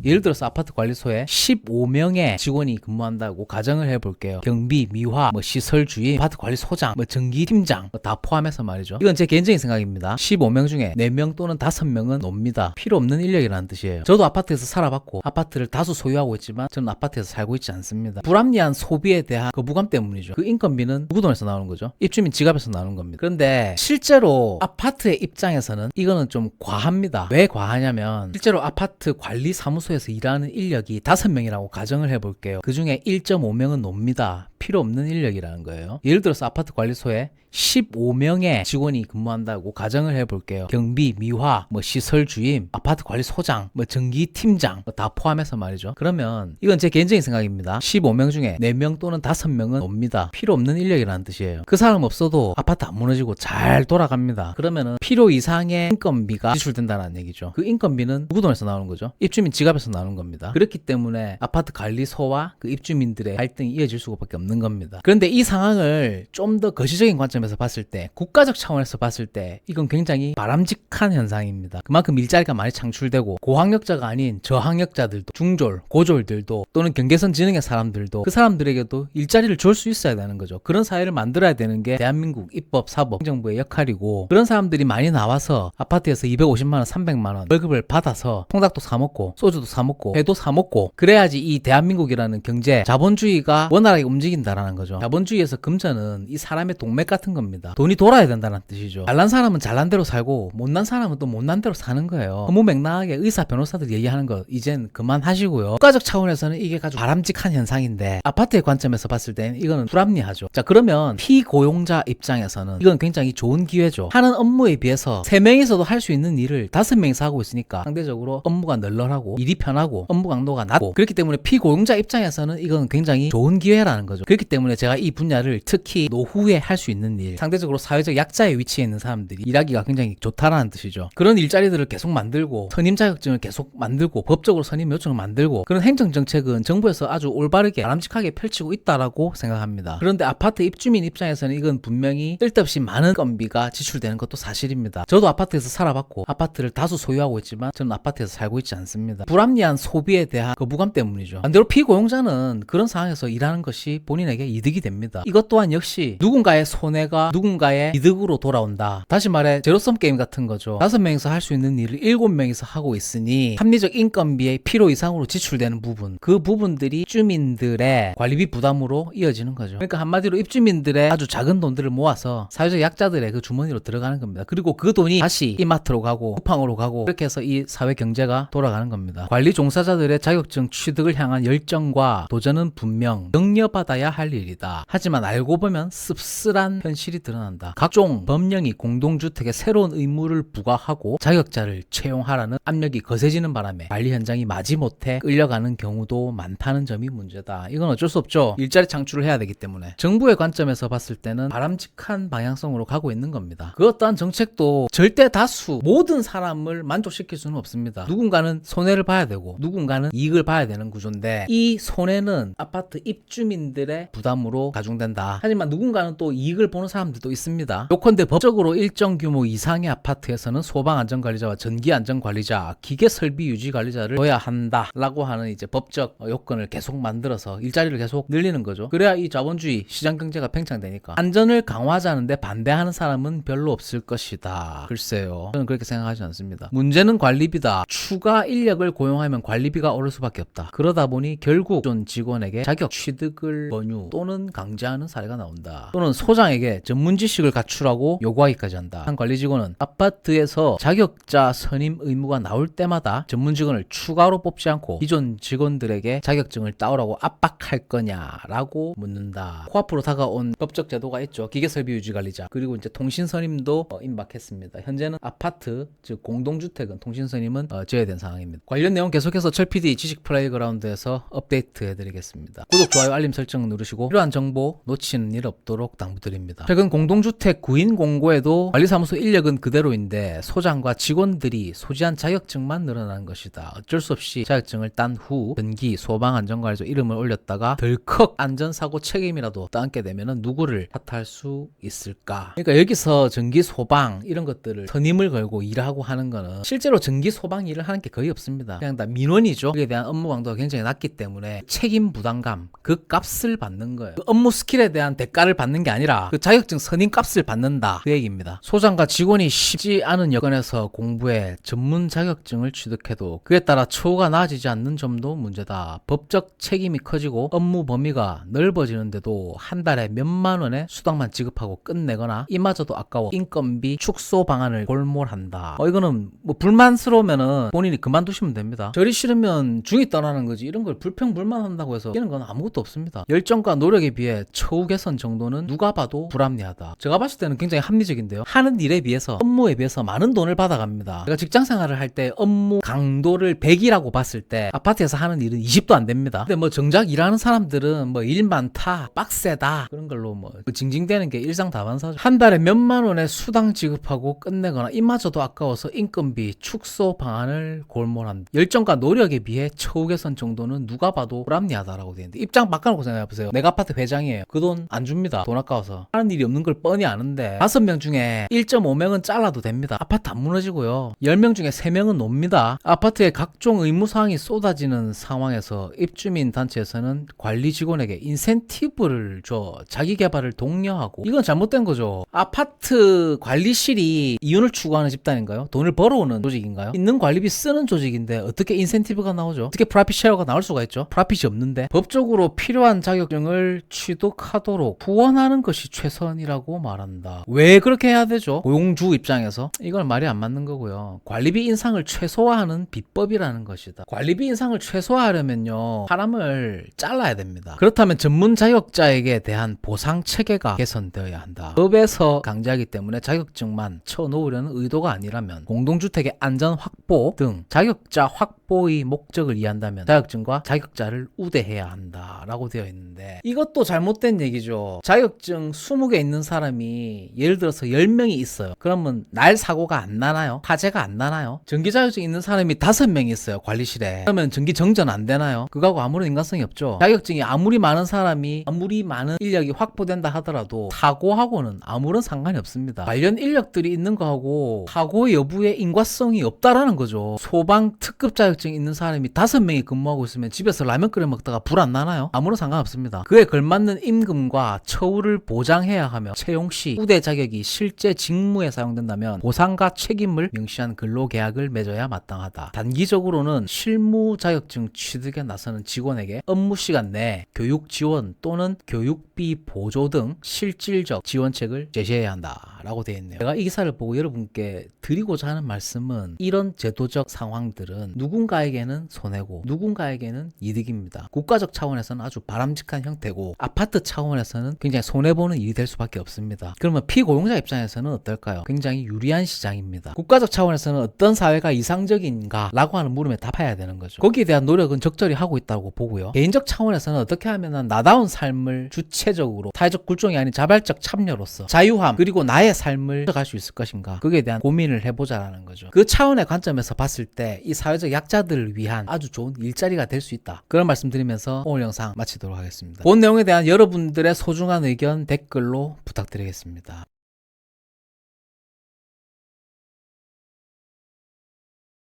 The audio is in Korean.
예를 들어서 아파트 관리소에 15명의 직원이 근무한다고 가정을 해볼게요. 경비, 미화, 시설 주임, 아파트 관리소장, 전기팀장 다 포함해서 말이죠. 이건 제 개인적인 생각입니다. 15명 중에 4명 또는 5명은 놉니다. 필요 없는 인력이라는 뜻이에요. 저도 아파트에서 살아봤고 아파트를 다수 소유하고 있지만 저는 아파트에서 살고 있지 않습니다. 불합리한 소비에 대한 거부감 때문이죠. 그 인건비는 누구 돈에서 나오는 거죠? 입주민 지갑에서 나오는 겁니다. 그런데 실제로 아파트의 입장에서는 이거는 좀 과합니다. 왜 과하냐면 실제로 아파트 관리 사무소에서 일하는 인력이 5명이라고 가정을 해볼게요. 그 중에 1.5명은 놉니다. 필요 없는 인력이라는 거예요. 예를 들어서 아파트 관리소에 15명의 직원이 근무한다고 가정을 해볼게요. 경비, 미화, 시설 주임, 아파트 관리소장, 전기팀장 다 포함해서 말이죠. 그러면 이건 제 개인적인 생각입니다. 15명 중에 4명 또는 5명은 놉니다. 필요 없는 인력이라는 뜻이에요. 그 사람 없어도 아파트 안 무너지고 잘 돌아갑니다. 그러면은 필요 이상의 인건비가 지출된다는 얘기죠. 그 인건비는 누구 돈에서 나오는 거죠? 입주민 지갑에서 나오는 겁니다. 그렇기 때문에 아파트 관리소와 그 입주민들의 갈등이 이어질 수밖에 없는 겁니다. 그런데 이 상황을 좀 더 거시적인 관점에서 봤을 때, 국가적 차원에서 봤을 때 이건 굉장히 바람직한 현상입니다. 그만큼 일자리가 많이 창출되고 고학력자가 아닌 저학력자들도, 중졸, 고졸들도 또는 경계선 지능의 사람들도 그 사람들에게도 일자리를 줄 수 있어야 되는 거죠. 그런 사회를 만들어야 되는 게 대한민국 입법, 사법, 행정부의 역할이고, 그런 사람들이 많이 나와서 아파트에서 250만 원, 300만 원 월급을 받아서 통닭도 사 먹고 소주도 사 먹고 회도 사 먹고, 그래야지 이 대한민국이라는 경제, 자본주의가 원활하게 움직인다라는 거죠. 자본주의에서 금전은 이 사람의 동맥 같은 겁니다. 돈이 돌아야 된다는 뜻이죠. 잘난 사람은 잘난 대로 살고 못난 사람은 또 못난 대로 사는 거예요. 너무 맥락하게 의사, 변호사들 얘기하는 거 이젠 그만하시고요. 국가적 차원에서는 이게 아주 바람직한 현상인데 아파트의 관점에서 봤을 때는 이거는 불합리하죠. 자, 그러면 피고용자 입장에서는 이건 굉장히 좋은 기회죠. 하는 업무에 비해서 3명이서도 할 수 있는 일을 5명이서 하고 있으니까 상대적으로 업무가 널널하고 일이 편하고 업무 강도가 낮고, 그렇기 때문에 피고용자 입장에서는 이건 굉장히 좋은 기회라는 거죠. 그렇기 때문에 제가 이 분야를 특히 노후에 할 수 있는 일, 상대적으로 사회적 약자의 위치에 있는 사람들이 일하기가 굉장히 좋다라는 뜻이죠. 그런 일자리들을 계속 만들고 선임 자격증을 계속 만들고 법적으로 선임 요청을 만들고, 그런 행정정책은 정부에서 아주 올바르게 바람직하게 펼치고 있다라고 생각합니다. 그런데 아파트 입주민 입장에서는 이건 분명히 쓸데없이 많은 건비가 지출되는 것도 사실입니다. 저도 아파트에서 살아봤고 아파트를 다수 소유하고 있지만 저는 아파트에서 살고 있지 않습니다. 불합리한 소비에 대한 거부감 때문이죠. 반대로 피고용자는 그런 상황에서 일하는 것이 본인에게 이득이 됩니다. 이것 또한 역시 누군가의 손해가 누군가의 이득으로 돌아온다. 다시 말해 제로섬 게임 같은 거죠. 5명이서 할 수 있는 일을 7명이서 하고 있으니 합리적 인건비의 필요 이상으로 지출되는 부분, 그 부분들이 입주민들의 관리비 부담으로 이어지는 거죠. 그러니까 한마디로 입주민들의 아주 작은 돈들을 모아서 사회적 약자들의 그 주머니로 들어가는 겁니다. 그리고 그 돈이 다시 이마트로 가고 쿠팡으로 가고, 그렇게 해서 이 사회 경제가 돌아가는 겁니다. 관리 종사자들의 자격증 취득을 향한 열정과 도전은 분명 격려받아야 할 일이다. 하지만 알고 보면 씁쓸한 현실이 드러난다. 각종 법령이 공동주택에 새로운 의무를 부과하고 자격자를 채용하라는 압력이 거세지는 바람에 관리 현장이 마지못해 끌려가는 경우도 많다는 점이 문제다. 이건 어쩔 수 없죠. 일자리 창출을 해야 되기 때문에. 정부의 관점에서 봤을 때는 바람직한 방향성으로 가고 있는 겁니다. 그 어떠한 정책도 절대 다수 모든 사람을 만족시킬 수는 없습니다. 누군가는 손해를 봐야 되고 누군가는 이익을 봐야 되는 구조인데, 이 손해는 아파트 입주민들의 부담으로 가중된다. 하지만 누군가는 또 이익을 보는 사람들도 있습니다. 요컨대 법적으로 일정 규모 이상의 아파트에서는 소방안전관리자와 전기안전관리자, 기계설비유지관리자를 둬야 한다라고 하는 이제 법적 요건을 계속 만들어서 일자리를 계속 늘리는 거죠. 그래야 이 자본주의 시장경제가 팽창되니까. 안전을 강화하자는데 반대하는 사람은 별로 없을 것이다. 글쎄요, 저는 그렇게 생각하지 않습니다. 문제는 관리비다. 추가 인력을 고용하면 관리비가 오를 수밖에 없다. 그러다 보니 결국 전 직원에게 자격 취득을 권유 또는 강제하는 사례가 나온다. 또는 소장에게 전문 지식을 갖추라고 요구하기까지 한다. 한 관리 직원은 아파트에서 자격자 선임 의무가 나올 때마다 전문 직원을 추가로 뽑지 않고 기존 직원들에게 자격증을 따오라고 압박할 거냐라고 묻는다. 코앞으로 다가온 법적 제도가 있죠. 기계설비유지관리자, 그리고 이제 통신선임도 임박했습니다. 현재는 아파트, 즉 공동주택은 통신선임은 제외된 상황입니다. 관련 내용 계속해서 철PD 지식 플레이그라운드에서 업데이트 해드리겠습니다. 구독, 좋아요, 알림 설정 누르시고 필요한 정보 놓치는 일 없도록 당부드립니다. 최근 공동주택 구인 공고에도 관리사무소 인력은 그대로인데 소장과 직원들이 소지한 자격증만 늘어난 것이다. 어쩔 수 없이 자격증을 딴 후 전기 소방안전관리소 이름을 올렸다가 덜컥 안전사고 책임이라도 떠안게 되면 누구를 탓할 수 있을까? 그러니까 여기서 전기 소방 이런 것들을 선임을 걸고 일하고 하는 거는 실제로 전기 소방 일을 하는 게 거의 없습니다. 그냥 다 민원이죠. 그에 대한 업무 강도가 굉장히 낮기 때문에 책임 부담감, 그 값을 받는 거예요. 그 업무 스킬에 대한 대가를 받는 게 아니라 그 자격증 선임 값을 받는다, 그 얘기입니다. 소장과 직원이 쉽지 않은 여건에서 공부해 전문 자격증을 취득해도 그에 따라 처우가 나아지지 않는 점도 문제다. 법적 책임이 커지고 업무 범위가 넓어지는데도 한 달에 몇만 원의 수당만 지급하고 끝내거나 이마저도 아까워 인건비 축소 방안을 골몰한다. 이거는 뭐 불만스러우면은 본인이 그만두시면 됩니다. 저리 싫으면 중이 떠나는 거지, 이런 걸 불평불만한다고 해서 이런 건 아무것도 없습니다. 열정과 노력에 비해 처우 개선 정도는 누가 봐도 불합리하다. 제가 봤을 때는 굉장히 합리적인데요. 하는 일에 비해서, 업무에 비해서 많은 돈을 받아갑니다. 제가 직장 생활을 할 때 업무 강도를 100이라고 봤을 때 아파트에서 하는 일은 20도 안 됩니다. 근데 뭐 정작 일하는 사람들은 뭐 일 많다, 빡세다, 그런 걸로 뭐 징징대는 게 일상다반사죠. 한 달에 몇만 원의 수당 지급하고 끝내거나 이마저도 아까워서 인건비 축소 방안을 골몰한다. 열정과 노력에 비해 처우 개선 정도는 누가 봐도 불합리하다라고 되어 있는데, 입장 바꿔놓고 생각해보세요. 내가 아파트 회장이에요. 그 돈 안 줍니다. 돈 아까워서. 하는 일이 없는 걸 뻔히 아는데 5명 중에 1.5명은 잘라도 됩니다. 아파트 안 무너지고요. 10명 중에 3명은 놉니다. 아파트에 각종 의무사항이 쏟아지는 상황에서 입주민 단체에서는 관리 직원에게 인센티브를 줘 자기 개발을 독려하고, 이건 잘못된 거죠. 아파트 관리실이 이윤을 추구하는 집단인가요? 돈을 벌어오는 조직인가요? 있는 관리비 쓰는 조직인데 어떻게 인센티브가 나오죠? 어떻게 프라핏 쉐어가 나올 수가 있죠? 프라핏이 없는데. 법적으로 필요한 자격증을 취득하도록 후원하는 것이 최선이라고 말한다. 왜 그렇게 해야 되죠? 고용주 입장에서 이건 말이 안 맞는 거고요. 관리비 인상을 최소화하는 비법이라는 것이다. 관리비 인상을 최소화하려면요, 사람을 잘라야 됩니다. 그렇다면 전문 자격자에게 대한 보상 체계가 개선되어야 한다. 법에서 강제하기 때문에 자격증만 쳐놓으려는 의도가 아니라면 공동주택의 안전 확보 등 자격자 확보의 목적을 이해한다면 자격증과 자격자를 우대해야 한다라고 되어 있는데, 이것도 잘못된 얘기죠. 자격증 20개 있는 사람이 예를 들어서 10명이 있어요. 그러면 날 사고가 안 나나요? 화재가 안 나나요? 전기 자격증 있는 사람이 5명이 있어요, 관리실에. 그러면 전기 정전 안 되나요? 그거하고 아무런 인간성이 없죠. 자격증이 아무리 많은 사람이, 아무리 많은 인력이 확보된다 하더라도 사고하고는 아무런 상관이 없습니다. 관련 인력들이 있는 거하고 사고 여부에 인과성이 없다라는 거죠. 소방 특급 자격증 있는 사람이 5명이 근무하고 있으면 집에서 라면 끓여 먹다가 불 안 나나요? 아무런 상관없습니다. 그에 걸맞는 임금과 처우를 보장해야 하며 채용 시 우대 자격이 실제 직무에 사용된다면 보상과 책임을 명시한 근로계약을 맺어야 마땅하다. 단기적으로는 실무 자격증 취득에 나서는 직원에게 업무 시간 내 교육 지원 또는 교육비 보조 등 실질적 지원책을 제시해야 한다라고 되어 있네요. 제가 이 기사를 보고 여러분께 드리고자 하는 말씀은, 이런 제도적 상황들은 누군가에게는 손해고 누군가에게는 이득입니다. 국가적 차원에서는 아주 바람직한 형태고 아파트 차원에서는 굉장히 손해보는 일이 될 수밖에 없습니다. 그러면 피고용자 입장에서는 어떨까요? 굉장히 유리한 시장입니다. 국가적 차원에서는 어떤 사회가 이상적인가 라고 하는 물음에 답해야 되는 거죠. 거기에 대한 노력은 적절히 하고 있다고 보고요. 개인적 차원에서는 어떻게 하면 나다운 삶을 주체적으로, 타의적 굴종이 아닌 자발적 참여로서 자유함 그리고 나의 삶을 갈 수 있을 것인가, 거기에 대한 고민을 해보자라는 거죠. 그 차원의 관점에서 봤을 때 이 사회적 약자들을 위한 아주 좋은 일자리가 될 수 있다, 그런 말씀 드리면서 오늘 영상 마치도록 하겠습니다. 본 내용에 대한 여러분들의 소중한 의견 댓글로 부탁드리겠습니다.